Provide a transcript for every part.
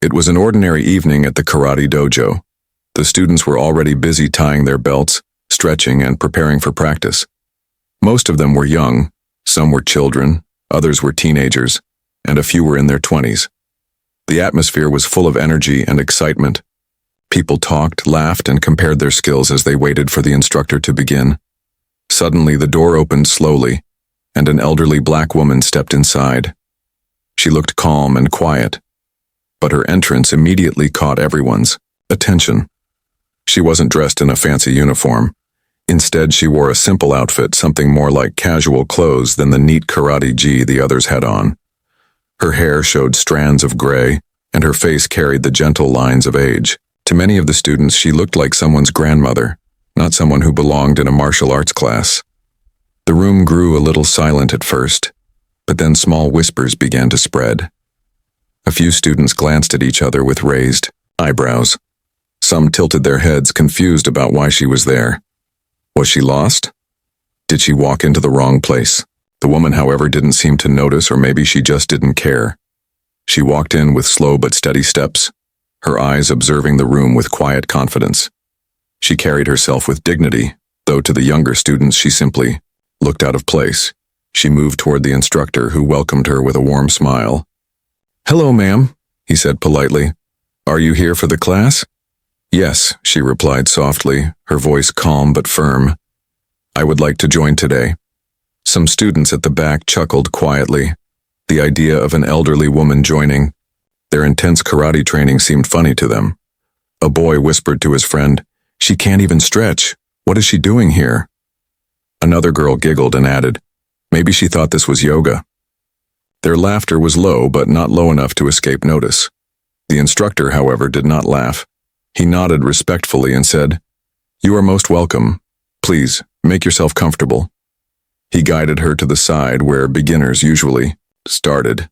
It was an ordinary evening at the karate dojo. The students were already busy tying their belts, stretching, and preparing for practice. Most of them were young, some were children, others were teenagers, and a few were in their 20s. The atmosphere was full of energy and excitement. People talked, laughed, and compared their skills as they waited for the instructor to begin. Suddenly, the door opened slowly, and an elderly black woman stepped inside. She looked calm and quiet, but her entrance immediately caught everyone's attention. She wasn't dressed in a fancy uniform. Instead, she wore a simple outfit, something more like casual clothes than the neat karate gi the others had on. Her hair showed strands of gray, and her face carried the gentle lines of age. To many of the students, she looked like someone's grandmother, not someone who belonged in a martial arts class. The room grew a little silent at first, but then small whispers began to spread. A few students glanced at each other with raised eyebrows. Some tilted their heads, confused about why she was there. Was she lost? Did she walk into the wrong place? The woman, however, didn't seem to notice, or maybe she just didn't care. She walked in with slow but steady steps, her eyes observing the room with quiet confidence. She carried herself with dignity, though to the younger students she simply looked out of place. She moved toward the instructor, who welcomed her with a warm smile. "Hello, ma'am," he said politely. "Are you here for the class?" "Yes," she replied softly, her voice calm but firm. "I would like to join today." Some students at the back chuckled quietly. The idea of an elderly woman joining. Their intense karate training seemed funny to them. A boy whispered to his friend, "She can't even stretch. What is she doing here?" Another girl giggled and added, "Maybe she thought this was yoga." Their laughter was low, but not low enough to escape notice. The instructor, however, did not laugh. He nodded respectfully and said, "You are most welcome. Please, make yourself comfortable." He guided her to the side where beginners usually started.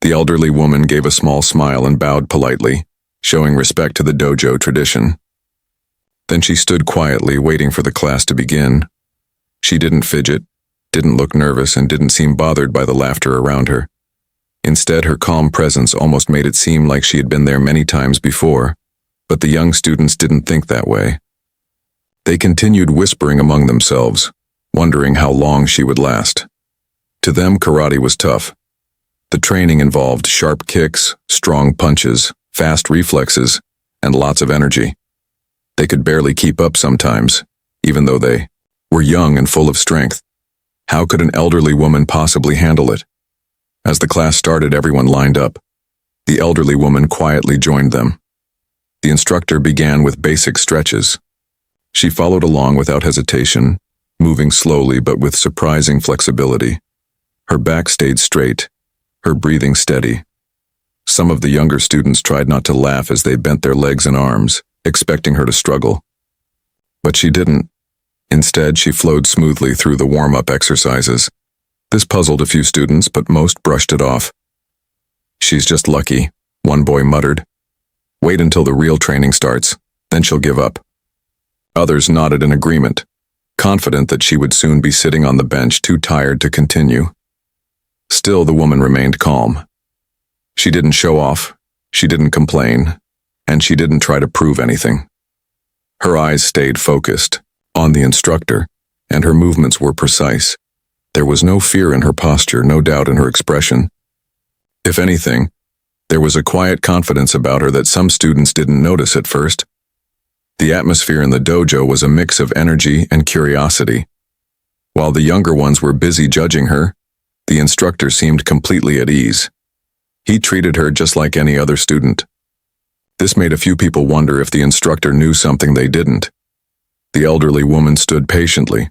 The elderly woman gave a small smile and bowed politely, showing respect to the dojo tradition. Then she stood quietly, waiting for the class to begin. She didn't fidget, didn't look nervous, and didn't seem bothered by the laughter around her. Instead, her calm presence almost made it seem like she had been there many times before, but the young students didn't think that way. They continued whispering among themselves, wondering how long she would last. To them, karate was tough. The training involved sharp kicks, strong punches, fast reflexes, and lots of energy. They could barely keep up sometimes, even though they were young and full of strength. How could an elderly woman possibly handle it? As the class started, everyone lined up. The elderly woman quietly joined them. The instructor began with basic stretches. She followed along without hesitation, moving slowly but with surprising flexibility. Her back stayed straight, her breathing steady. Some of the younger students tried not to laugh as they bent their legs and arms, expecting her to struggle. But she didn't. Instead, she flowed smoothly through the warm-up exercises. This puzzled a few students, but most brushed it off. "She's just lucky," one boy muttered. "Wait until the real training starts, then she'll give up." Others nodded in agreement, confident that she would soon be sitting on the bench, too tired to continue. Still, the woman remained calm. She didn't show off, she didn't complain, and she didn't try to prove anything. Her eyes stayed focused on the instructor, and her movements were precise. There was no fear in her posture, no doubt in her expression. If anything, there was a quiet confidence about her that some students didn't notice at first. The atmosphere in the dojo was a mix of energy and curiosity. While the younger ones were busy judging her, the instructor seemed completely at ease. He treated her just like any other student. This made a few people wonder if the instructor knew something they didn't. The elderly woman stood patiently,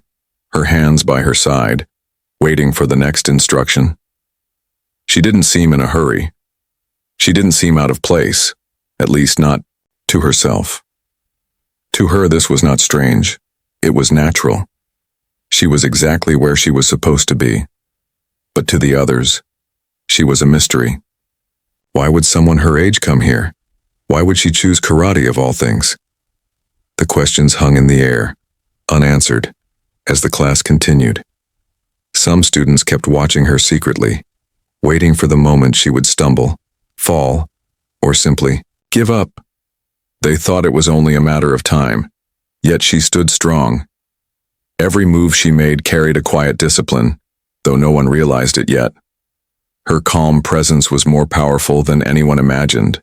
her hands by her side, waiting for the next instruction. She didn't seem in a hurry. She didn't seem out of place, at least not to herself. To her, this was not strange. It was natural. She was exactly where she was supposed to be. But to the others, she was a mystery. Why would someone her age come here? Why would she choose karate of all things? The questions hung in the air, unanswered, as the class continued. Some students kept watching her secretly, waiting for the moment she would stumble, fall, or simply, give up. They thought it was only a matter of time, yet she stood strong. Every move she made carried a quiet discipline, though no one realized it yet. Her calm presence was more powerful than anyone imagined.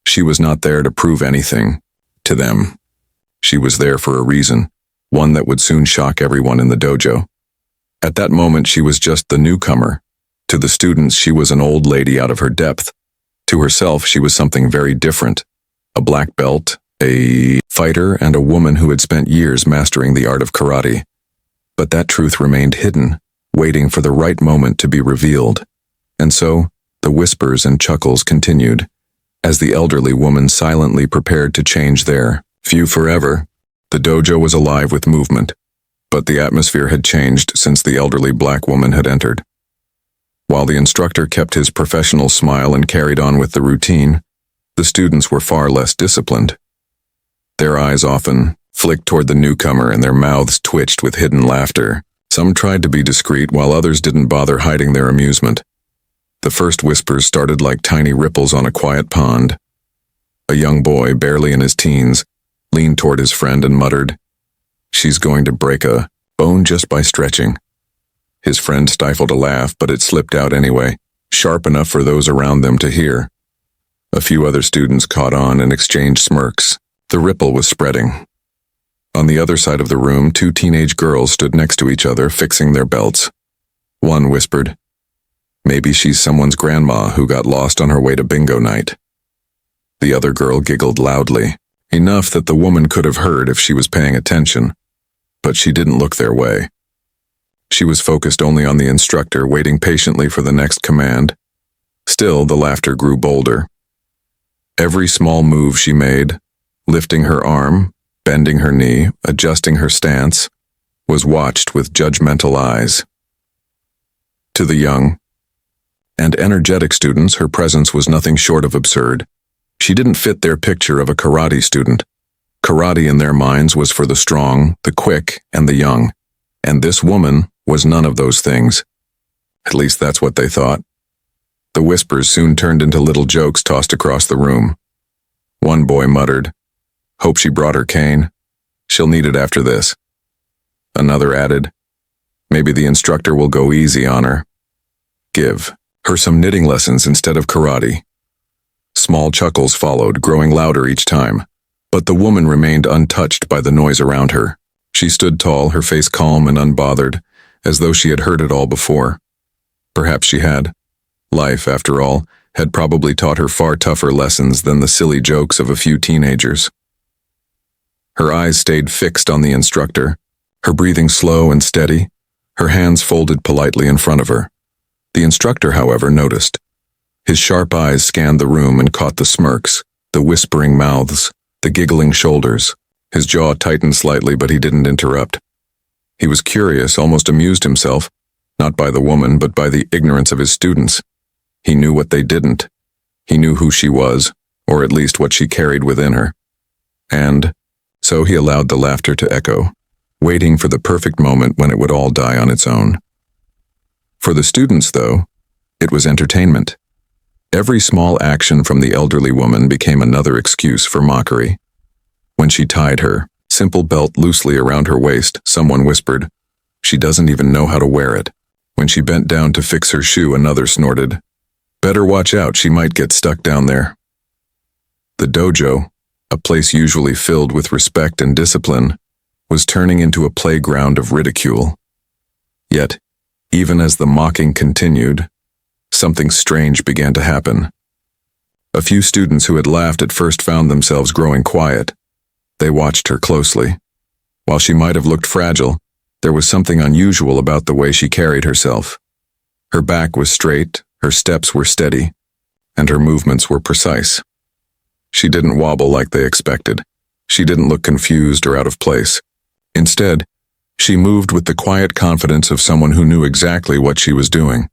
She was not there to prove anything to them. She was there for a reason, one that would soon shock everyone in the dojo. At that moment, she was just the newcomer. To the students, she was an old lady out of her depth. To herself, she was something very different. A black belt, a fighter, and a woman who had spent years mastering the art of karate. But that truth remained hidden, waiting for the right moment to be revealed. And so, the whispers and chuckles continued, as the elderly woman silently prepared to change their view forever. The dojo was alive with movement, but the atmosphere had changed since the elderly black woman had entered. While the instructor kept his professional smile and carried on with the routine, the students were far less disciplined. Their eyes often flicked toward the newcomer and their mouths twitched with hidden laughter. Some tried to be discreet while others didn't bother hiding their amusement. The first whispers started like tiny ripples on a quiet pond. A young boy, barely in his teens, leaned toward his friend and muttered, "She's going to break a bone just by stretching." His friend stifled a laugh, but it slipped out anyway, sharp enough for those around them to hear. A few other students caught on and exchanged smirks. The ripple was spreading. On the other side of the room, two teenage girls stood next to each other, fixing their belts. One whispered, "Maybe she's someone's grandma who got lost on her way to bingo night." The other girl giggled loudly, enough that the woman could have heard if she was paying attention, but she didn't look their way. She was focused only on the instructor, waiting patiently for the next command. Still, the laughter grew bolder. Every small move she made, lifting her arm, bending her knee, adjusting her stance, was watched with judgmental eyes. To the young and energetic students, her presence was nothing short of absurd. She didn't fit their picture of a karate student. Karate in their minds was for the strong, the quick, and the young, and this woman was none of those things. At least that's what they thought. The whispers soon turned into little jokes tossed across the room. One boy muttered, "Hope she brought her cane. She'll need it after this." Another added, "Maybe the instructor will go easy on her. Give her some knitting lessons instead of karate." Small chuckles followed, growing louder each time, but the woman remained untouched by the noise around her. She stood tall, her face calm and unbothered, as though she had heard it all before. Perhaps she had. Life, after all, had probably taught her far tougher lessons than the silly jokes of a few teenagers. Her eyes stayed fixed on the instructor, her breathing slow and steady, her hands folded politely in front of her. The instructor, however, noticed. His sharp eyes scanned the room and caught the smirks, the whispering mouths, the giggling shoulders. His jaw tightened slightly, but he didn't interrupt. He was curious, almost amused himself, not by the woman, but by the ignorance of his students. He knew what they didn't. He knew who she was, or at least what she carried within her. And so he allowed the laughter to echo, waiting for the perfect moment when it would all die on its own. For the students, though, it was entertainment. Every small action from the elderly woman became another excuse for mockery. When she tied her simple belt loosely around her waist, someone whispered, "She doesn't even know how to wear it." When she bent down to fix her shoe, another snorted, "Better watch out, she might get stuck down there." The dojo, a place usually filled with respect and discipline, was turning into a playground of ridicule. Yet, even as the mocking continued, something strange began to happen. A few students who had laughed at first found themselves growing quiet. They watched her closely. While she might have looked fragile, there was something unusual about the way she carried herself. Her back was straight, her steps were steady, and her movements were precise. She didn't wobble like they expected. She didn't look confused or out of place. Instead, she moved with the quiet confidence of someone who knew exactly what she was doing.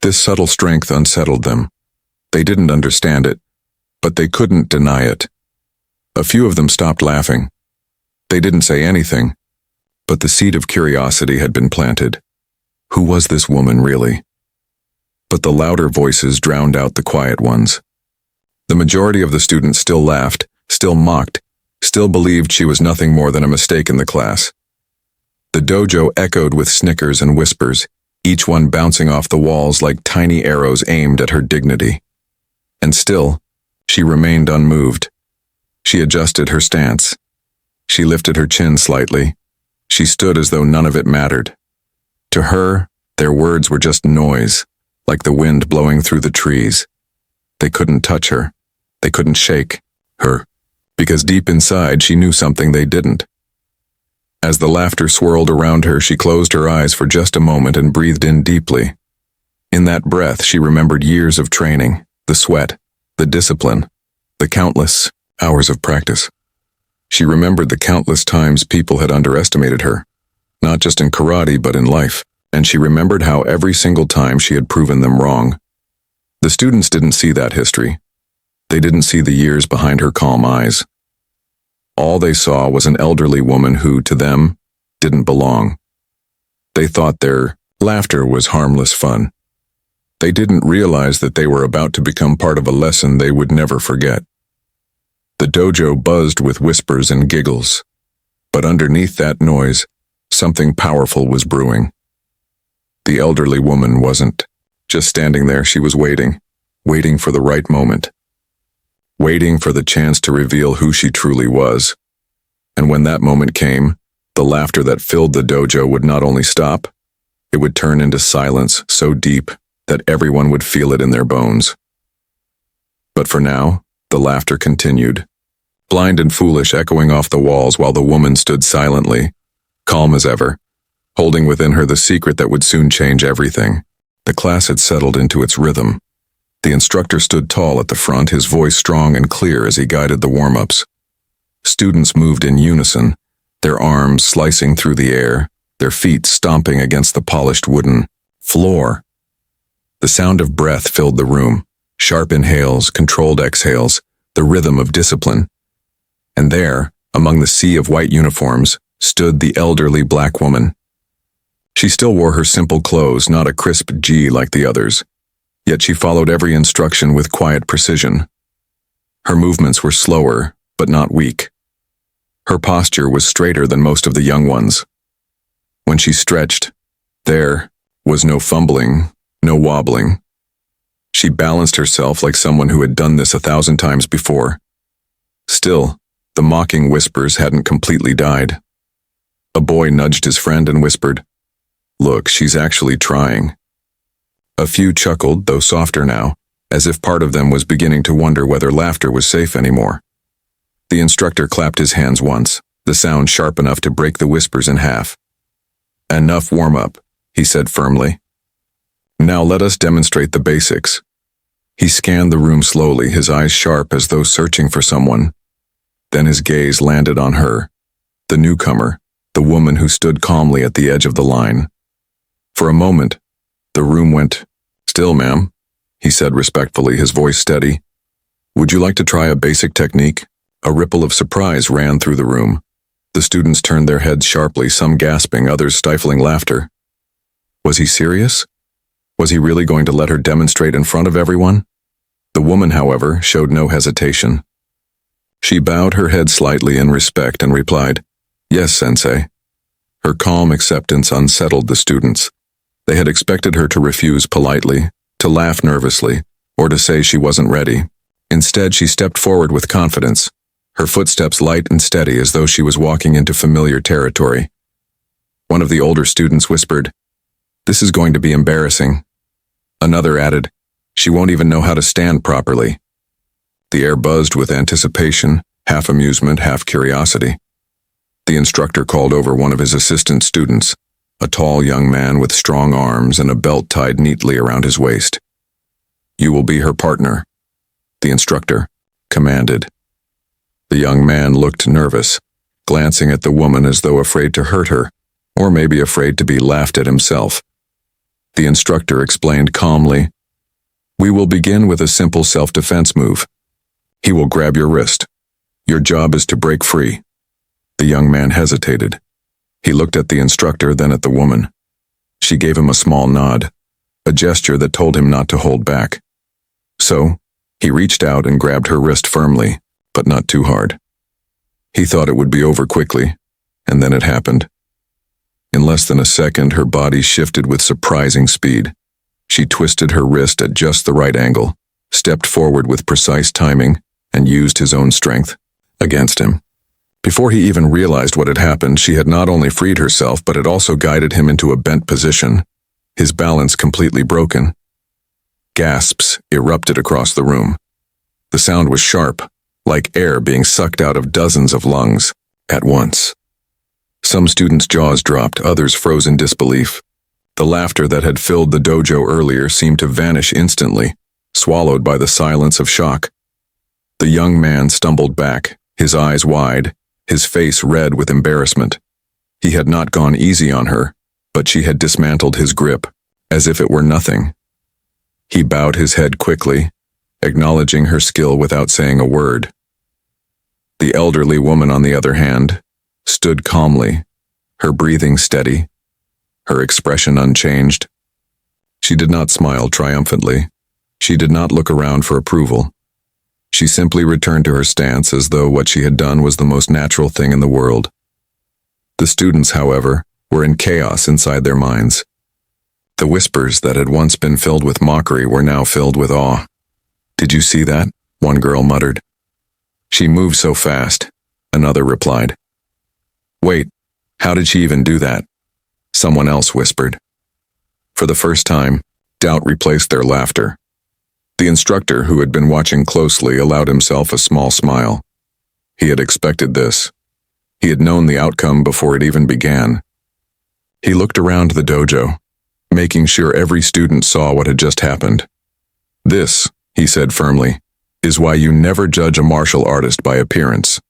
This subtle strength unsettled them. They didn't understand it, but they couldn't deny it. A few of them stopped laughing. They didn't say anything, but the seed of curiosity had been planted. Who was this woman really? But the louder voices drowned out the quiet ones. The majority of the students still laughed, still mocked, still believed she was nothing more than a mistake in the class. The dojo echoed with snickers and whispers, each one bouncing off the walls like tiny arrows aimed at her dignity. And still, she remained unmoved. She adjusted her stance. She lifted her chin slightly. She stood as though none of it mattered. To her, their words were just noise, like the wind blowing through the trees. They couldn't touch her. They couldn't shake her, because deep inside she knew something they didn't. As the laughter swirled around her, she closed her eyes for just a moment and breathed in deeply. In that breath, she remembered years of training, the sweat, the discipline, the countless hours of practice. She remembered the countless times people had underestimated her, not just in karate but in life, and she remembered how every single time she had proven them wrong. The students didn't see that history. They didn't see the years behind her calm eyes. All they saw was an elderly woman who, to them, didn't belong. They thought their laughter was harmless fun. They didn't realize that they were about to become part of a lesson they would never forget. The dojo buzzed with whispers and giggles, but underneath that noise, something powerful was brewing. The elderly woman wasn't just standing there. She was waiting for the right moment, waiting for the chance to reveal who she truly was. And when that moment came, the laughter that filled the dojo would not only stop, it would turn into silence so deep that everyone would feel it in their bones. But for now, the laughter continued, blind and foolish, echoing off the walls while the woman stood silently, calm as ever, holding within her the secret that would soon change everything. The class had settled into its rhythm. The instructor stood tall at the front, his voice strong and clear as he guided the warm-ups. Students moved in unison, their arms slicing through the air, their feet stomping against the polished wooden floor. The sound of breath filled the room, sharp inhales, controlled exhales, the rhythm of discipline. And there, among the sea of white uniforms, stood the elderly black woman. She still wore her simple clothes, not a crisp G like the others, yet she followed every instruction with quiet precision. Her movements were slower, but not weak. Her posture was straighter than most of the young ones. When she stretched, there was no fumbling, no wobbling. She balanced herself like someone who had done this 1,000 times before. Still, the mocking whispers hadn't completely died. A boy nudged his friend and whispered, "Look, she's actually trying." A few chuckled, though softer now, as if part of them was beginning to wonder whether laughter was safe anymore. The instructor clapped his hands once, the sound sharp enough to break the whispers in half. "Enough warm-up," he said firmly. "Now let us demonstrate the basics." He scanned the room slowly, his eyes sharp as though searching for someone. Then his gaze landed on her, the newcomer, the woman who stood calmly at the edge of the line. For a moment, the room went still. "Ma'am," he said respectfully, his voice steady. "Would you like to try a basic technique?" A ripple of surprise ran through the room. The students turned their heads sharply, some gasping, others stifling laughter. Was he serious? Was he really going to let her demonstrate in front of everyone? The woman, however, showed no hesitation. She bowed her head slightly in respect and replied, "Yes, Sensei." Her calm acceptance unsettled the students. They had expected her to refuse politely, to laugh nervously, or to say she wasn't ready. Instead, she stepped forward with confidence, her footsteps light and steady as though she was walking into familiar territory. One of the older students whispered, "This is going to be embarrassing." Another added, "She won't even know how to stand properly." The air buzzed with anticipation, half amusement, half curiosity. The instructor called over one of his assistant students, a tall young man with strong arms and a belt tied neatly around his waist. "You will be her partner," the instructor commanded. The young man looked nervous, glancing at the woman as though afraid to hurt her, or maybe afraid to be laughed at himself. The instructor explained calmly, "We will begin with a simple self-defense move. He will grab your wrist. Your job is to break free." The young man hesitated. He looked at the instructor, then at the woman. She gave him a small nod, a gesture that told him not to hold back. So, He reached out and grabbed her wrist firmly, but not too hard. He thought it would be over quickly, and then it happened. In less than a second, her body shifted with surprising speed. She twisted her wrist at just the right angle, stepped forward with precise timing, and used his own strength against him. Before he even realized what had happened, she had not only freed herself, but had also guided him into a bent position, his balance completely broken. Gasps erupted across the room. The sound was sharp, like air being sucked out of dozens of lungs at once. Some students' jaws dropped, others froze in disbelief. The laughter that had filled the dojo earlier seemed to vanish instantly, swallowed by the silence of shock. The young man stumbled back, his eyes wide, his face red with embarrassment. He had not gone easy on her, but she had dismantled his grip, as if it were nothing. He bowed his head quickly, acknowledging her skill without saying a word. The elderly woman, on the other hand, stood calmly, her breathing steady, her expression unchanged. She did not smile triumphantly. She did not look around for approval. She simply returned to her stance as though what she had done was the most natural thing in the world. The students, however, were in chaos inside their minds. The whispers that had once been filled with mockery were now filled with awe. "Did you see that?" one girl muttered. "She moved so fast," another replied. "Wait, how did she even do that?" someone else whispered. For the first time, doubt replaced their laughter. The instructor, who had been watching closely, allowed himself a small smile. He had expected this. He had known the outcome before it even began. He looked around the dojo, making sure every student saw what had just happened. "This," he said firmly, "is why you never judge a martial artist by appearance.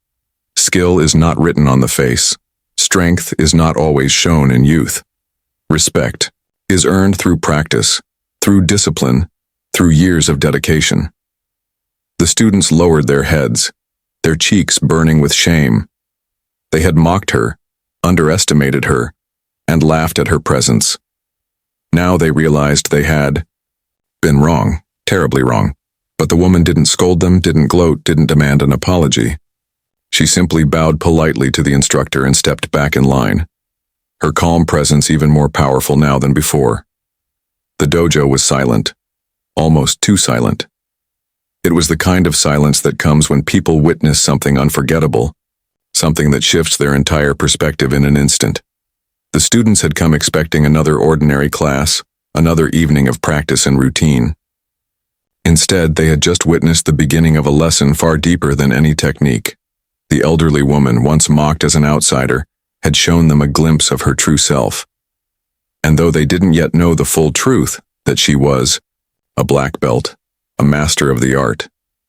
Skill is not written on the face. Strength is not always shown in youth. Respect is earned through practice, through discipline, through years of dedication." The students lowered their heads, their cheeks burning with shame. They had mocked her, underestimated her, and laughed at her presence. Now they realized they had been wrong, terribly wrong. But the woman didn't scold them, didn't gloat, didn't demand an apology. She simply bowed politely to the instructor and stepped back in line, her calm presence even more powerful now than before. The dojo was silent, almost too silent. It was the kind of silence that comes when people witness something unforgettable, something that shifts their entire perspective in an instant. The students had come expecting another ordinary class, another evening of practice and routine. Instead, they had just witnessed the beginning of a lesson far deeper than any technique. The elderly woman, once mocked as an outsider, had shown them a glimpse of her true self. And though they didn't yet know the full truth, that she was a black belt, a master of the art,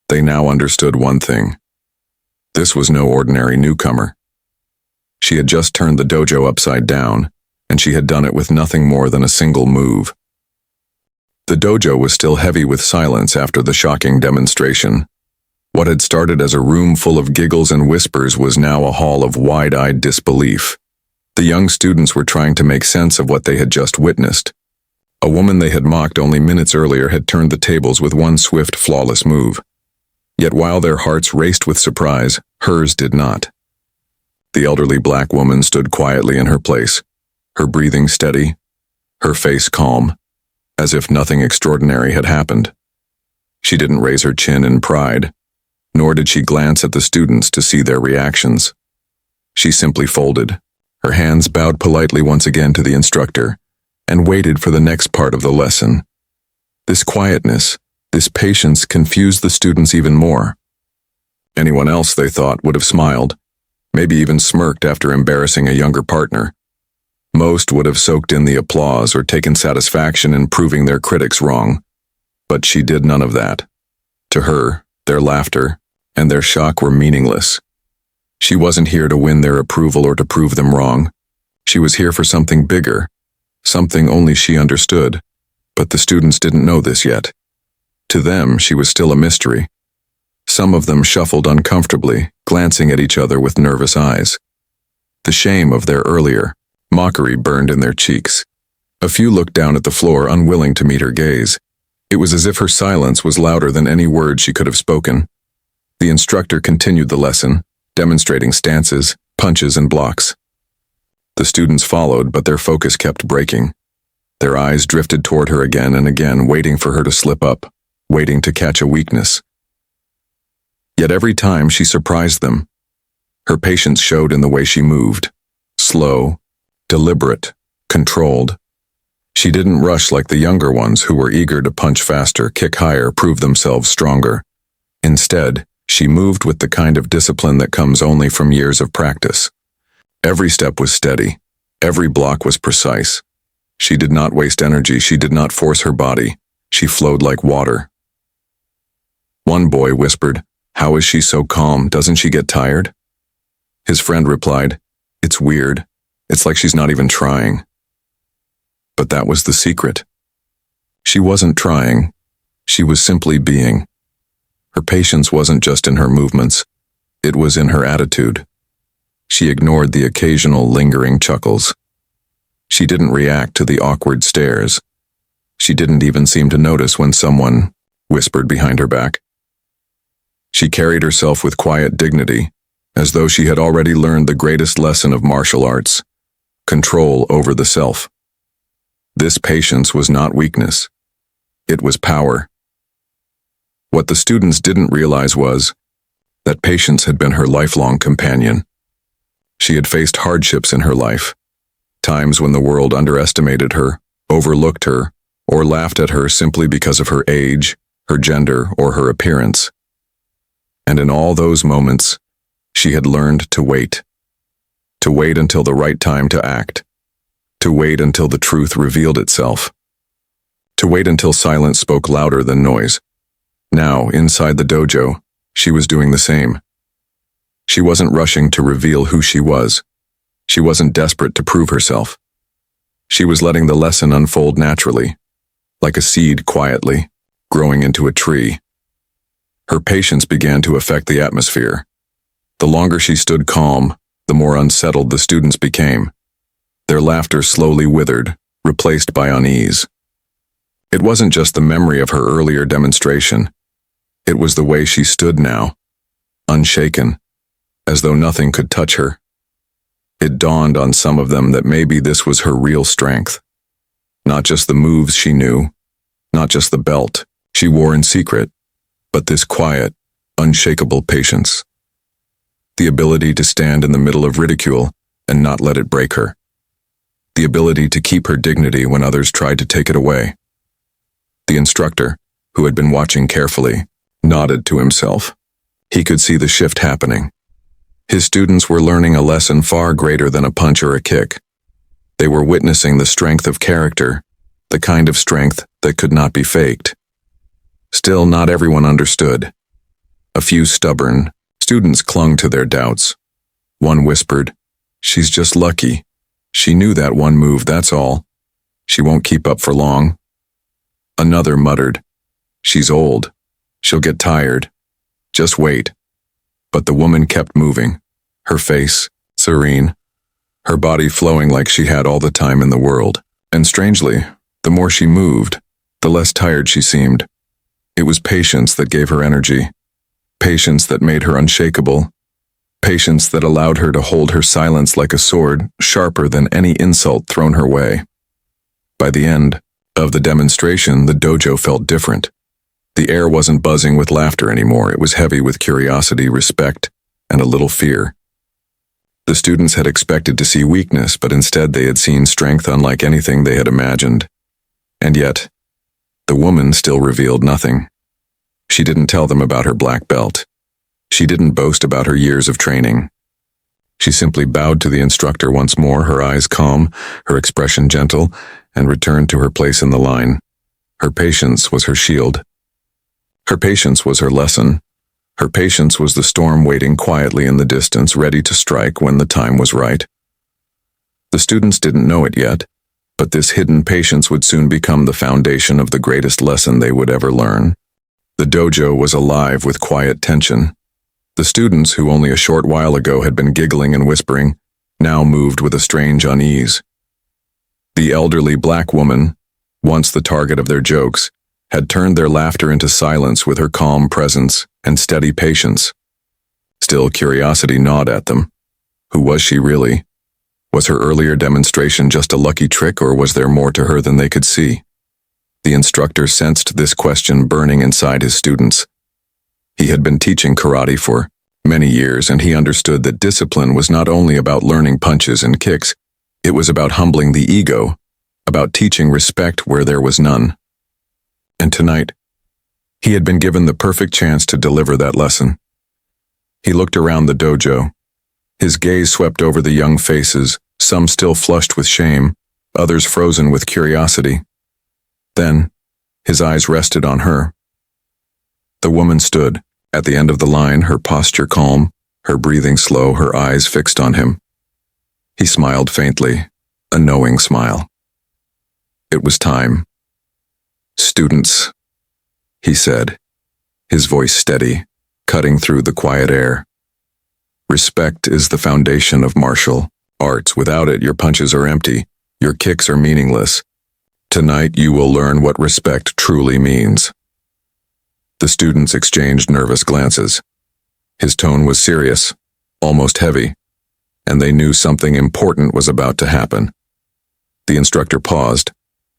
they now understood one thing. This was no ordinary newcomer. She had just turned the dojo upside down, and she had done it with nothing more than a single move. The dojo was still heavy with silence after the shocking demonstration. What had started as a room full of giggles and whispers was now a hall of wide-eyed disbelief. The young students were trying to make sense of what they had just witnessed. A woman they had mocked only minutes earlier had turned the tables with one swift, flawless move. Yet while their hearts raced with surprise, hers did not. The elderly black woman stood quietly in her place, her breathing steady, her face calm, as if nothing extraordinary had happened. She didn't raise her chin in pride, nor did she glance at the students to see their reactions. She simply folded, her hands bowed politely once again to the instructor, and waited for the next part of the lesson. This quietness, this patience confused the students even more. Anyone else, they thought, would have smiled, maybe even smirked after embarrassing a younger partner. Most would have soaked in the applause or taken satisfaction in proving their critics wrong. But she did none of that. To her, their laughter and their shock were meaningless. She wasn't here to win their approval or to prove them wrong. She was here for something bigger, something only she understood, but the students didn't know this yet. To them, she was still a mystery. Some of them shuffled uncomfortably, glancing at each other with nervous eyes. The shame of their earlier mockery burned in their cheeks. A few looked down at the floor, unwilling to meet her gaze. It was as if her silence was louder than any word she could have spoken. The instructor continued the lesson, demonstrating stances, punches, and blocks. The students followed, but their focus kept breaking. Their eyes drifted toward her again and again, waiting for her to slip up, waiting to catch a weakness. Yet every time she surprised them. Her patience showed in the way she moved. Slow, deliberate, controlled. She didn't rush like the younger ones who were eager to punch faster, kick higher, prove themselves stronger. Instead, she moved with the kind of discipline that comes only from years of practice. Every step was steady. Every block was precise. She did not waste energy. She did not force her body. She flowed like water. One boy whispered, "How is she so calm? Doesn't she get tired?" His friend replied, "It's weird. It's like she's not even trying." But that was the secret. She wasn't trying. She was simply being. Her patience wasn't just in her movements. It was in her attitude. She ignored the occasional lingering chuckles. She didn't react to the awkward stares. She didn't even seem to notice when someone whispered behind her back. She carried herself with quiet dignity, as though she had already learned the greatest lesson of martial arts: control over the self. This patience was not weakness. It was power. What the students didn't realize was that patience had been her lifelong companion. She had faced hardships in her life, times when the world underestimated her, overlooked her, or laughed at her simply because of her age, her gender, or her appearance. And in all those moments, she had learned to wait until the right time to act, to wait until the truth revealed itself, to wait until silence spoke louder than noise. Now, inside the dojo, she was doing the same. She wasn't rushing to reveal who she was. She wasn't desperate to prove herself. She was letting the lesson unfold naturally, like a seed quietly, growing into a tree. Her patience began to affect the atmosphere. The longer she stood calm, the more unsettled the students became. Their laughter slowly withered, replaced by unease. It wasn't just the memory of her earlier demonstration. It was the way she stood now, unshaken, as though nothing could touch her. It dawned on some of them that maybe this was her real strength. Not just the moves she knew, not just the belt she wore in secret, but this quiet, unshakable patience. The ability to stand in the middle of ridicule and not let it break her. The ability to keep her dignity when others tried to take it away. The instructor, who had been watching carefully, nodded to himself. He could see the shift happening. His students were learning a lesson far greater than a punch or a kick. They were witnessing the strength of character, the kind of strength that could not be faked. Still, not everyone understood. A few stubborn students clung to their doubts. One whispered, "She's just lucky. She knew that one move, that's all. She won't keep up for long." Another muttered, "She's old. She'll get tired. Just wait." But the woman kept moving, her face serene, her body flowing like she had all the time in the world. And strangely, the more she moved, the less tired she seemed. It was patience that gave her energy, patience that made her unshakable, patience that allowed her to hold her silence like a sword, sharper than any insult thrown her way. By the end of the demonstration, the dojo felt different. The air wasn't buzzing with laughter anymore. It was heavy with curiosity, respect, and a little fear. The students had expected to see weakness, but instead they had seen strength unlike anything they had imagined. And yet, the woman still revealed nothing. She didn't tell them about her black belt. She didn't boast about her years of training. She simply bowed to the instructor once more, her eyes calm, her expression gentle, and returned to her place in the line. Her patience was her shield. Her patience was her lesson. Her patience was the storm waiting quietly in the distance, ready to strike when the time was right. The students didn't know it yet, but this hidden patience would soon become the foundation of the greatest lesson they would ever learn. The dojo was alive with quiet tension. The students, who only a short while ago had been giggling and whispering, now moved with a strange unease. The elderly black woman, once the target of their jokes, had turned their laughter into silence with her calm presence and steady patience. Still, curiosity gnawed at them. Who was she really? Was her earlier demonstration just a lucky trick, or was there more to her than they could see? The instructor sensed this question burning inside his students. He had been teaching karate for many years, and he understood that discipline was not only about learning punches and kicks, it was about humbling the ego, about teaching respect where there was none. And tonight, he had been given the perfect chance to deliver that lesson. He looked around the dojo. His gaze swept over the young faces, some still flushed with shame, others frozen with curiosity. Then, his eyes rested on her. The woman stood, at the end of the line, her posture calm, her breathing slow, her eyes fixed on him. He smiled faintly, a knowing smile. It was time. "Students," he said, his voice steady, cutting through the quiet air. "Respect is the foundation of martial arts. Without it, your punches are empty, your kicks are meaningless. Tonight you will learn what respect truly means." The students exchanged nervous glances. His tone was serious, almost heavy, and they knew something important was about to happen. The instructor paused,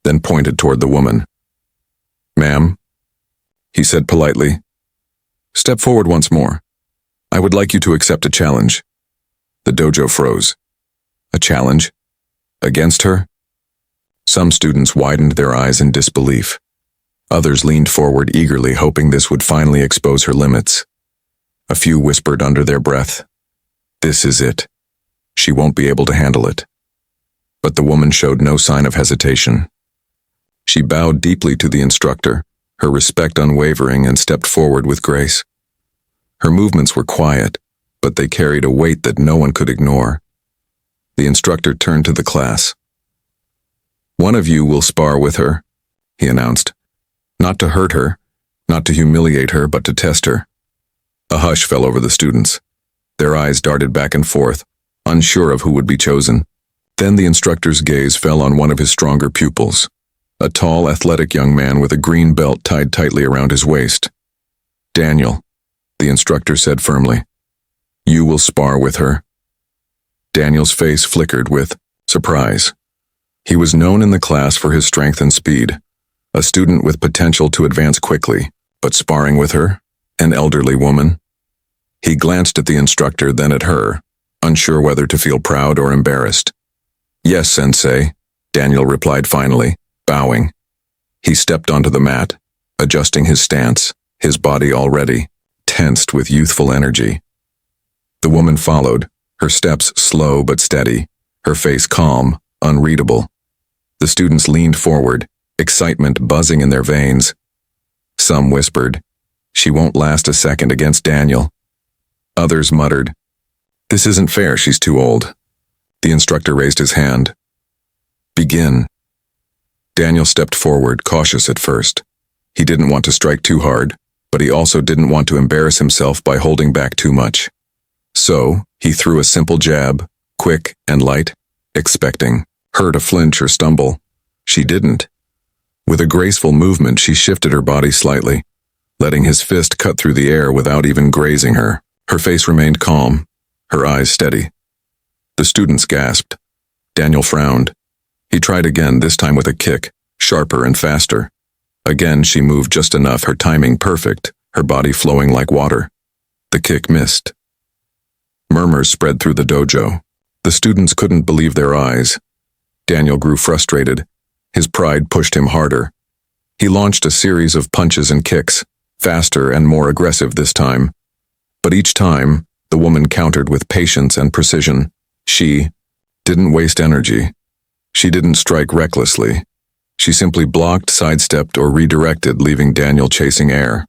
then pointed toward the woman. "Ma'am," he said politely, "step forward once more. I would like you to accept a challenge." The dojo froze. A challenge? Against her? Some students widened their eyes in disbelief. Others leaned forward eagerly, hoping this would finally expose her limits. A few whispered under their breath, "This is it. She won't be able to handle it." But the woman showed no sign of hesitation. She bowed deeply to the instructor, her respect unwavering, and stepped forward with grace. Her movements were quiet, but they carried a weight that no one could ignore. The instructor turned to the class. "One of you will spar with her," he announced. "Not to hurt her, not to humiliate her, but to test her." A hush fell over the students. Their eyes darted back and forth, unsure of who would be chosen. Then the instructor's gaze fell on one of his stronger pupils, a tall, athletic young man with a green belt tied tightly around his waist. "Daniel," the instructor said firmly, "you will spar with her." Daniel's face flickered with surprise. He was known in the class for his strength and speed, a student with potential to advance quickly, but sparring with her, an elderly woman? He glanced at the instructor, then at her, unsure whether to feel proud or embarrassed. "Yes, Sensei," Daniel replied finally, bowing. He stepped onto the mat, adjusting his stance, his body already tensed with youthful energy. The woman followed, her steps slow but steady, her face calm, unreadable. The students leaned forward, excitement buzzing in their veins. Some whispered, "She won't last a second against Daniel." Others muttered, "This isn't fair, she's too old." The instructor raised his hand. "Begin." Daniel stepped forward, cautious at first. He didn't want to strike too hard, but he also didn't want to embarrass himself by holding back too much. So, he threw a simple jab, quick and light, expecting her to flinch or stumble. She didn't. With a graceful movement, she shifted her body slightly, letting his fist cut through the air without even grazing her. Her face remained calm, her eyes steady. The students gasped. Daniel frowned. He tried again, this time with a kick, sharper and faster. Again, she moved just enough, her timing perfect, her body flowing like water. The kick missed. Murmurs spread through the dojo. The students couldn't believe their eyes. Daniel grew frustrated. His pride pushed him harder. He launched a series of punches and kicks, faster and more aggressive this time. But each time, the woman countered with patience and precision. She didn't waste energy. She didn't strike recklessly. She simply blocked, sidestepped, or redirected, leaving Daniel chasing air.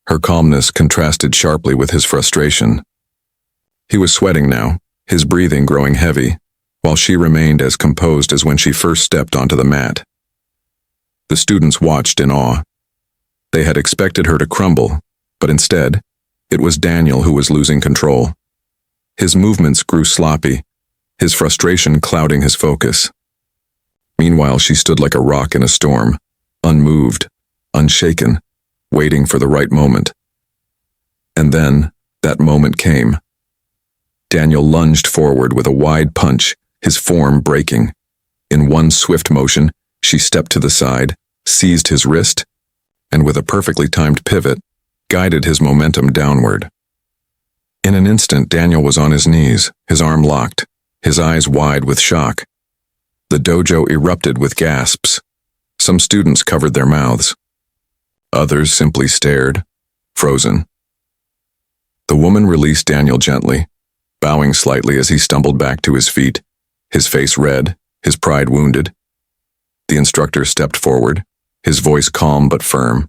Her calmness contrasted sharply with his frustration. He was sweating now, his breathing growing heavy, while she remained as composed as when she first stepped onto the mat. The students watched in awe. They had expected her to crumble, but instead, it was Daniel who was losing control. His movements grew sloppy, his frustration clouding his focus. Meanwhile, she stood like a rock in a storm, unmoved, unshaken, waiting for the right moment. And then, that moment came. Daniel lunged forward with a wide punch, his form breaking. In one swift motion, she stepped to the side, seized his wrist, and with a perfectly timed pivot, guided his momentum downward. In an instant, Daniel was on his knees, his arm locked, his eyes wide with shock. The dojo erupted with gasps. Some students covered their mouths. Others simply stared, frozen. The woman released Daniel gently, bowing slightly as he stumbled back to his feet, his face red, his pride wounded. The instructor stepped forward, his voice calm but firm.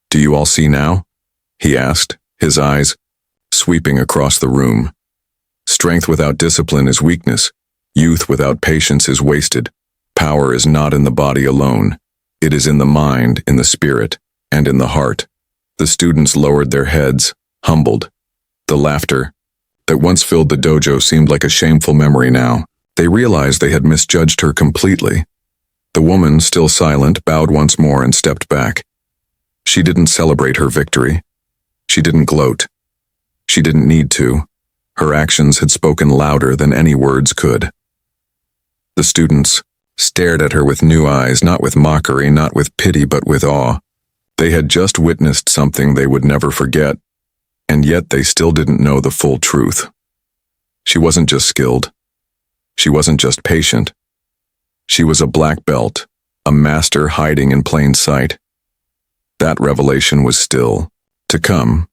"Do you all see now?" he asked, his eyes sweeping across the room. "Strength without discipline is weakness. Youth without patience is wasted. Power is not in the body alone. It is in the mind, in the spirit, and in the heart." The students lowered their heads, humbled. The laughter that once filled the dojo seemed like a shameful memory now. They realized they had misjudged her completely. The woman, still silent, bowed once more and stepped back. She didn't celebrate her victory. She didn't gloat. She didn't need to. Her actions had spoken louder than any words could. The students stared at her with new eyes, not with mockery, not with pity, but with awe. They had just witnessed something they would never forget, and yet they still didn't know the full truth. She wasn't just skilled. She wasn't just patient. She was a black belt, a master hiding in plain sight. That revelation was still to come,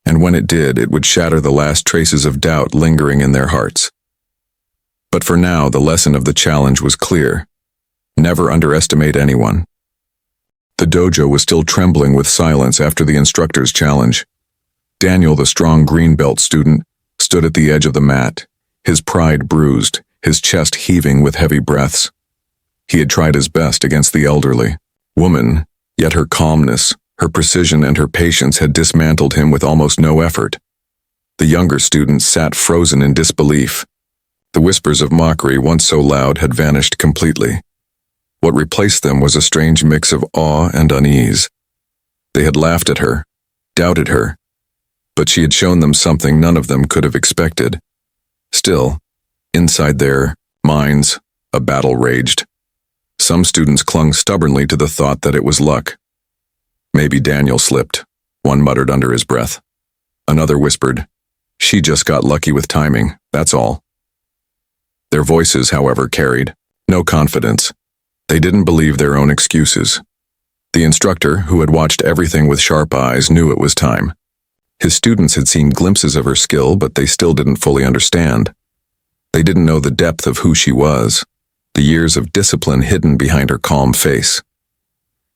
and when it did, it would shatter the last traces of doubt lingering in their hearts. But for now, the lesson of the challenge was clear. Never underestimate anyone. The dojo was still trembling with silence after the instructor's challenge. Daniel, the strong green belt student, stood at the edge of the mat, his pride bruised, his chest heaving with heavy breaths. He had tried his best against the elderly woman, yet her calmness, her precision, and her patience had dismantled him with almost no effort. The younger students sat frozen in disbelief. The whispers of mockery, once so loud, had vanished completely. What replaced them was a strange mix of awe and unease. They had laughed at her, doubted her, but she had shown them something none of them could have expected. Still, inside their minds, a battle raged. Some students clung stubbornly to the thought that it was luck. "Maybe Daniel slipped," one muttered under his breath. Another whispered, "She just got lucky with timing, that's all." Their voices, however, carried no confidence. They didn't believe their own excuses. The instructor, who had watched everything with sharp eyes, knew it was time. His students had seen glimpses of her skill, but they still didn't fully understand. They didn't know the depth of who she was, the years of discipline hidden behind her calm face.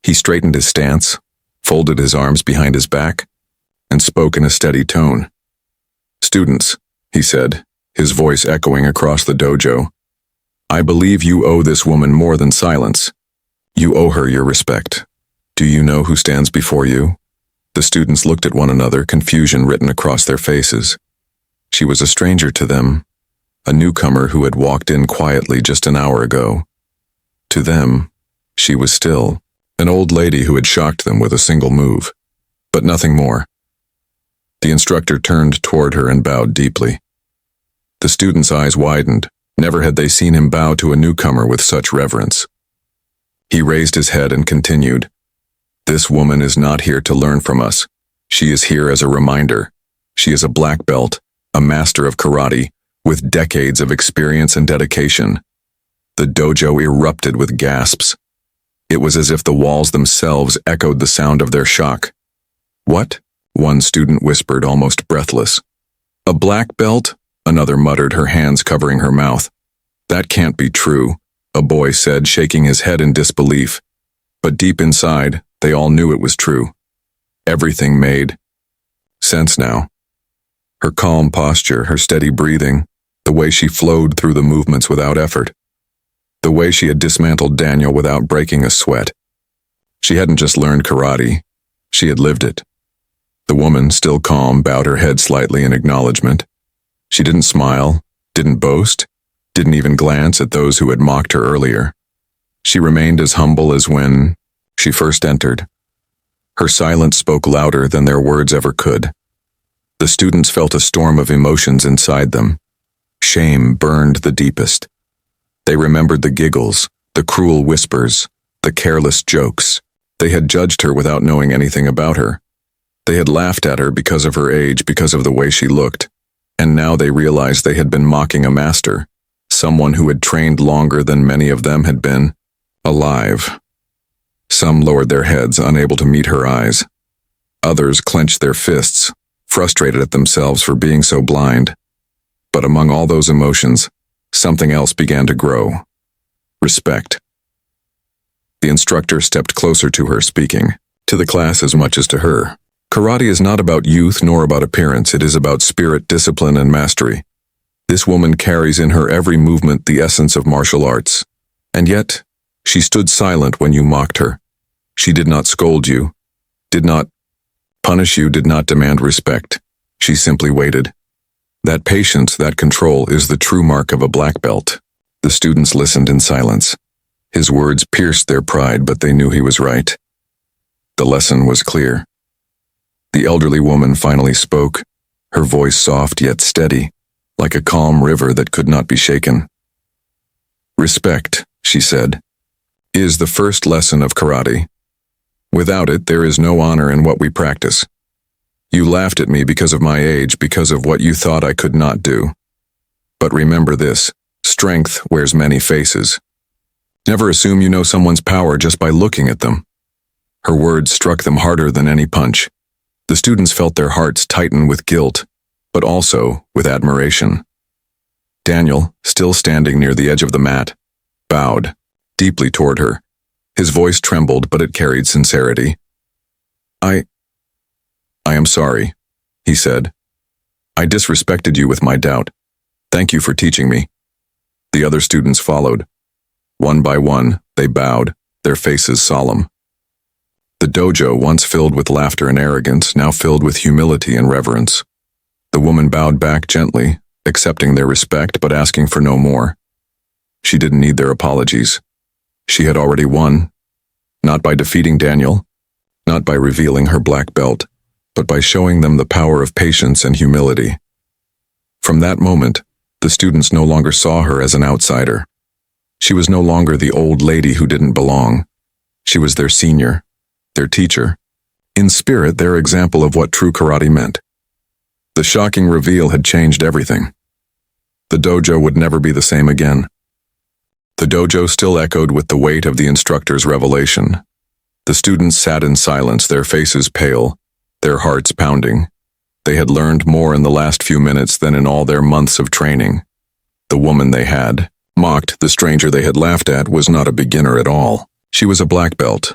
He straightened his stance, folded his arms behind his back, and spoke in a steady tone. "Students," he said, his voice echoing across the dojo, "I believe you owe this woman more than silence. You owe her your respect. Do you know who stands before you?" The students looked at one another, confusion written across their faces. She was a stranger to them, a newcomer who had walked in quietly just an hour ago. To them, she was still an old lady who had shocked them with a single move, but nothing more. The instructor turned toward her and bowed deeply. The students' eyes widened. Never had they seen him bow to a newcomer with such reverence. He raised his head and continued, "This woman is not here to learn from us. She is here as a reminder. She is a black belt, a master of karate, with decades of experience and dedication." The dojo erupted with gasps. It was as if the walls themselves echoed the sound of their shock. "What?" one student whispered, almost breathless. "A black belt?" another muttered, her hands covering her mouth. "That can't be true," a boy said, shaking his head in disbelief. But deep inside, they all knew it was true. Everything made sense now. Her calm posture, her steady breathing, the way she flowed through the movements without effort. The way she had dismantled Daniel without breaking a sweat. She hadn't just learned karate, she had lived it. The woman, still calm, bowed her head slightly in acknowledgement. She didn't smile, didn't boast, didn't even glance at those who had mocked her earlier. She remained as humble as when she first entered. Her silence spoke louder than their words ever could. The students felt a storm of emotions inside them. Shame burned the deepest. They remembered the giggles, the cruel whispers, the careless jokes. They had judged her without knowing anything about her. They had laughed at her because of her age, because of the way she looked. And now they realized they had been mocking a master, someone who had trained longer than many of them had been, alive. Some lowered their heads, unable to meet her eyes. Others clenched their fists, frustrated at themselves for being so blind. But among all those emotions, something else began to grow. Respect. The instructor stepped closer to her, speaking, to the class as much as to her. Karate is not about youth nor about appearance, it is about spirit, discipline, and mastery. This woman carries in her every movement the essence of martial arts. And yet, she stood silent when you mocked her. She did not scold you, did not punish you, did not demand respect. She simply waited. That patience, that control is the true mark of a black belt. The students listened in silence. His words pierced their pride, but they knew he was right. The lesson was clear. The elderly woman finally spoke, her voice soft yet steady, like a calm river that could not be shaken. Respect, she said, is the first lesson of karate. Without it, there is no honor in what we practice. You laughed at me because of my age, because of what you thought I could not do. But remember this, strength wears many faces. Never assume you know someone's power just by looking at them. Her words struck them harder than any punch. The students felt their hearts tighten with guilt, but also with admiration. Daniel, still standing near the edge of the mat, bowed deeply toward her. His voice trembled, but it carried sincerity. I am sorry, he said. I disrespected you with my doubt. Thank you for teaching me. The other students followed. One by one, they bowed, their faces solemn. The dojo, once filled with laughter and arrogance, now filled with humility and reverence. The woman bowed back gently, accepting their respect but asking for no more. She didn't need their apologies. She had already won, not by defeating Daniel, not by revealing her black belt, but by showing them the power of patience and humility. From that moment, the students no longer saw her as an outsider. She was no longer the old lady who didn't belong. She was their senior, their teacher, in spirit their example of what true karate meant. The shocking reveal had changed everything. The dojo would never be the same again. The dojo still echoed with the weight of the instructor's revelation. The students sat in silence, their faces pale, their hearts pounding. They had learned more in the last few minutes than in all their months of training. The woman they had mocked, the stranger they had laughed at, was not a beginner at all. She was a black belt,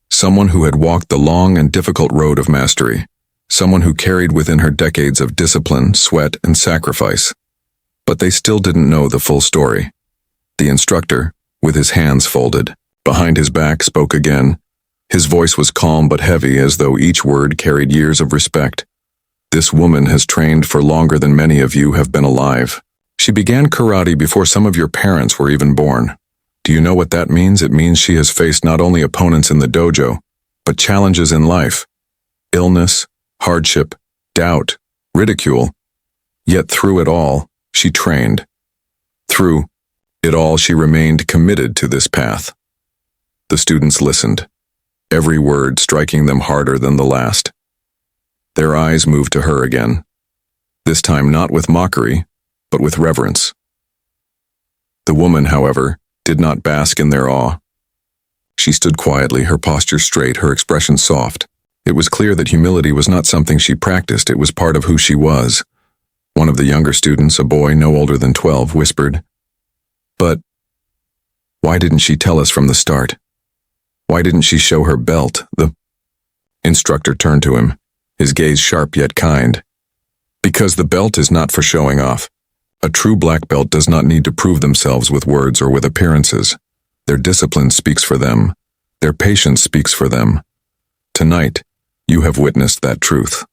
someone who had walked the long and difficult road of mastery, someone who carried within her decades of discipline, sweat, and sacrifice. But they still didn't know the full story. The instructor, with his hands folded, behind his back, spoke again. His voice was calm but heavy, as though each word carried years of respect. This woman has trained for longer than many of you have been alive. She began karate before some of your parents were even born. Do you know what that means? It means she has faced not only opponents in the dojo, but challenges in life. Illness, hardship, doubt, ridicule. Yet through it all, she trained. Through it all, she remained committed to this path. The students listened, every word striking them harder than the last. Their eyes moved to her again, this time not with mockery, but with reverence. The woman, however, did not bask in their awe. She stood quietly, her posture straight, her expression soft. It was clear that humility was not something she practiced, it was part of who she was. One of the younger students, a boy no older than 12, whispered, "But why didn't she tell us from the start? Why didn't she show her belt?" The instructor turned to him, his gaze sharp yet kind. "Because the belt is not for showing off. A true black belt does not need to prove themselves with words or with appearances. Their discipline speaks for them. Their patience speaks for them. Tonight, you have witnessed that truth."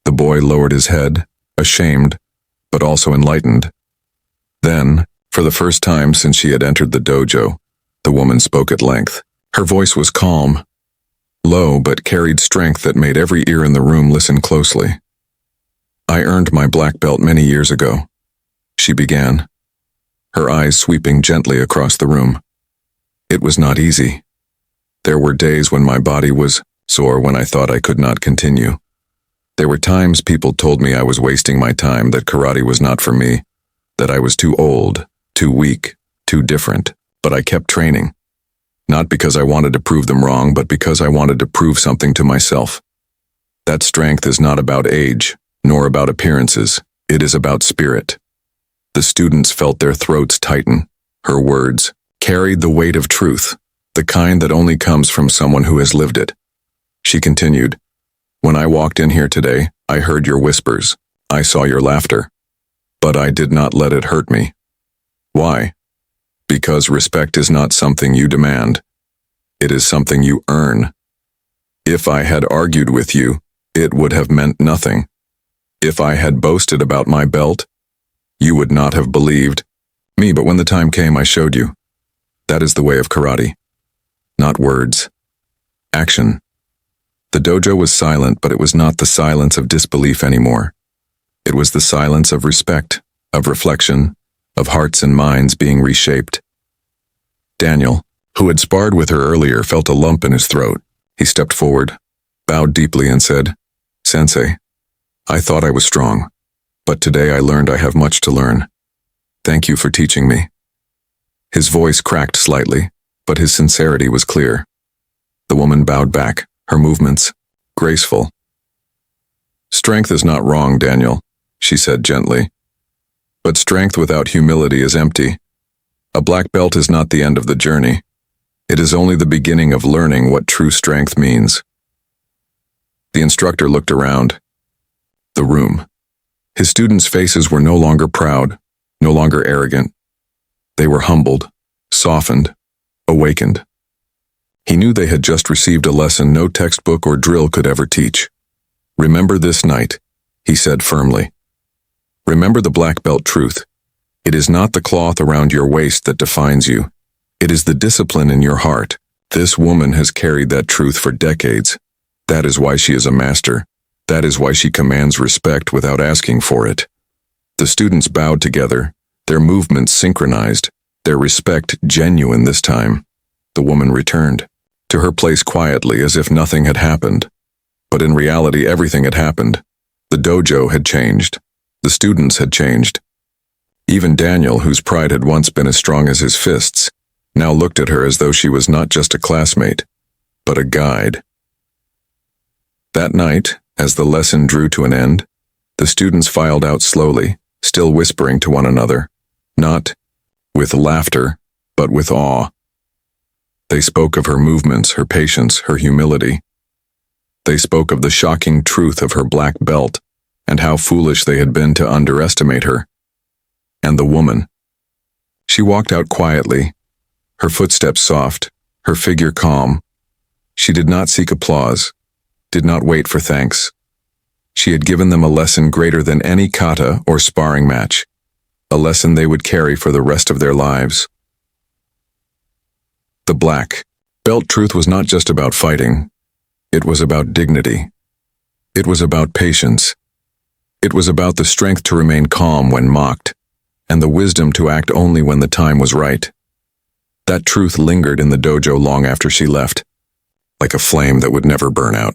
The boy lowered his head, ashamed, but also enlightened. Then, for the first time since she had entered the dojo, the woman spoke at length. Her voice was calm, low, but carried strength that made every ear in the room listen closely. I earned my black belt many years ago, she began, her eyes sweeping gently across the room. It was not easy. There were days when my body was sore, when I thought I could not continue. There were times people told me I was wasting my time, that karate was not for me, that I was too old, too weak, too different, but I kept training. Not because I wanted to prove them wrong, but because I wanted to prove something to myself. That strength is not about age, nor about appearances. It is about spirit. The students felt their throats tighten. Her words carried the weight of truth, the kind that only comes from someone who has lived it. She continued, "When I walked in here today, I heard your whispers. I saw your laughter. But I did not let it hurt me. Why? Because respect is not something you demand. It is something you earn. If I had argued with you, it would have meant nothing. If I had boasted about my belt, you would not have believed me, but when the time came, I showed you. That is the way of karate. Not words. Action." The dojo was silent, but it was not the silence of disbelief anymore. It was the silence of respect, of reflection, of hearts and minds being reshaped. Daniel, who had sparred with her earlier, felt a lump in his throat. He stepped forward, bowed deeply, and said, "Sensei, I thought I was strong, but today I learned I have much to learn. Thank you for teaching me." His voice cracked slightly, but his sincerity was clear. The woman bowed back, her movements graceful. "Strength is not wrong, Daniel," she said gently. "But strength without humility is empty. A black belt is not the end of the journey. It is only the beginning of learning what true strength means." The instructor looked around the room. His students' faces were no longer proud, no longer arrogant. They were humbled, softened, awakened. He knew they had just received a lesson no textbook or drill could ever teach. "Remember this night," he said firmly. "Remember the black belt truth. It is not the cloth around your waist that defines you. It is the discipline in your heart. This woman has carried that truth for decades. That is why she is a master. That is why she commands respect without asking for it." The students bowed together, their movements synchronized, their respect genuine this time. The woman returned to her place quietly, as if nothing had happened. But in reality, everything had happened. The dojo had changed. The students had changed. Even Daniel, whose pride had once been as strong as his fists, now looked at her as though she was not just a classmate, but a guide. That night, as the lesson drew to an end, the students filed out slowly, still whispering to one another, not with laughter, but with awe. They spoke of her movements, her patience, her humility. They spoke of the shocking truth of her black belt and how foolish they had been to underestimate her. And the woman. She walked out quietly, her footsteps soft, her figure calm. She did not seek applause, did not wait for thanks. She had given them a lesson greater than any kata or sparring match, a lesson they would carry for the rest of their lives. The black belt truth was not just about fighting. It was about dignity. It was about patience. It was about the strength to remain calm when mocked, and the wisdom to act only when the time was right. That truth lingered in the dojo long after she left, like a flame that would never burn out.